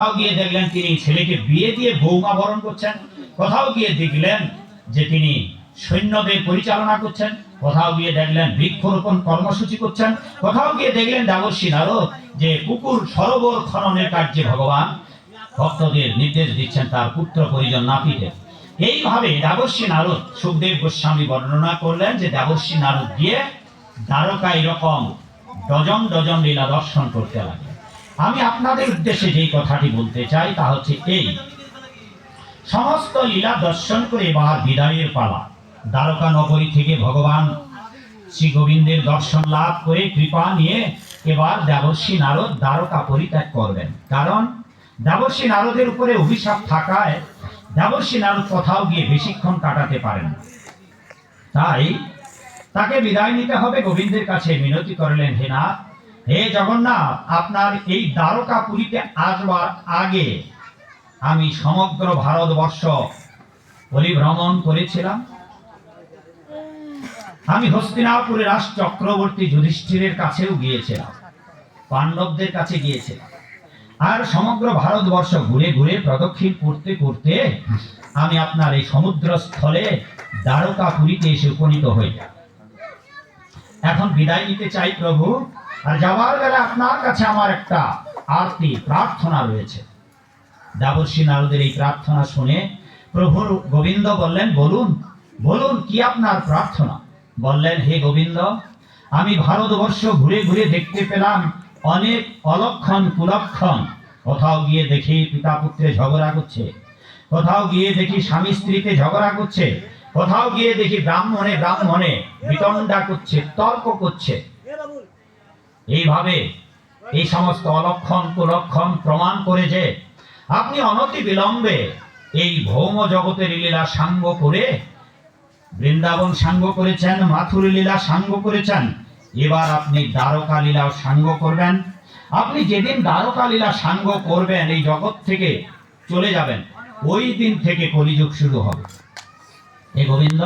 কোথাও গিয়ে দেখলেন তিনি ছেলেকে বিয়ে দিয়ে বৌমা বরণ করছেন, কোথাও গিয়ে দেখলেন যে তিনি সৈন্যদের পরিচালনা করছেন, কোথাও গিয়ে দেখলেন বৃক্ষরোপণ কর্মসূচি করছেন, কোথাও গিয়ে দেখলেন দেবর্ষী নারদ যে পুকুর সরোবর খননের কার্যে ভগবান ভক্তদের নির্দেশ দিচ্ছেন তার পুত্র পরিজন নাপিতে। এইভাবে দেবর্ষী নারদ, সুখদেব গোস্বামী বর্ণনা করলেন যে দেবর্ষী নারদ গিয়ে দ্বারকা এরকম ডজন ডজন লীলা দর্শন করতে লাগে। আমি আপনাদের উদ্দেশ্যে যেই কথাটি বলতে চাই তা হচ্ছে এই, সমস্ত লীলা দর্শন করে এবার বিদায়ের পালা। দ্বারকা নগরী থেকে ভগবান শ্রী গোবিন্দের দর্শন লাভ করে কৃপা নিয়ে এবার দেবর্ষী নারদ দ্বারকা পরিত্যাগ করবেন। কারণ দেবর্ষী নারদের উপরে অভিশাপ থাকায় দেবর্ষী নারদ কোথাও গিয়ে বেশিক্ষণ কাটাতে পারেন না, তাই তাকে বিদায় নিতে হবে। গোবিন্দের কাছে মিনতি করলেন, হে নাথ, হে জগন্নাথ, আপনার এই দ্বারকা পুরীতে আসবার আগে আমি সমগ্র ভারতবর্ষ পরিভ্রমণ করেছিলাম। আমি হস্তিনাপুরের রাজ চক্রবর্তী যুধিষ্ঠিরের কাছেও গিয়েছিলাম, পাণ্ডবদের কাছে গিয়েছিলাম, আর সমগ্র ভারতবর্ষ ঘুরে ঘুরে প্রদক্ষিণ করতে করতে আমি আপনার এই সমুদ্র স্থলে দ্বারকা পুরীতে এসে উপনীত হই। এখন বিদায় নিতে চাই প্রভু, আর যাওয়ার বেলা আপনার কাছে আমার একটা আরতি প্রার্থনা রয়েছে। দেবর্ষী নারদের এই প্রার্থনা শুনে প্রভু গোবিন্দ বললেন, বলুন বলুন কি আপনার প্রার্থনা। বললেন, হে গোবিন্দ, আমি ভারতবর্ষ ঘুরে ঘুরে দেখতে পেলাম অনেক অলক্ষণ কুলক্ষণ। কোথাও গিয়ে দেখি পিতা পুত্রে ঝগড়া করছে, কোথাও গিয়ে দেখি স্বামী স্ত্রীতে ঝগড়া করছে, কোথাও গিয়ে দেখি ব্রাহ্মণে ব্রাহ্মণে বিতণ্ডা করছে, তর্ক করছে। এইভাবে এই সমস্ত অলক্ষণ কুলক্ষণ প্রমাণ করে যে আপনি অনতি বিলম্বে এই ভৌম জগতের লীলা সাঙ্গ করে বৃন্দাবন সাঙ্গ করেছেন, মাথুর লীলা সাঙ্গ করেছেন, এবার আপনি দ্বারকা লীলাও সাঙ্গ করবেন। আপনি যেদিন দ্বারকা লীলা সাঙ্গ করবেন, এই জগৎ থেকে চলে যাবেন, ওই দিন থেকে কলিযুগ শুরু হবে। হে গোবিন্দ,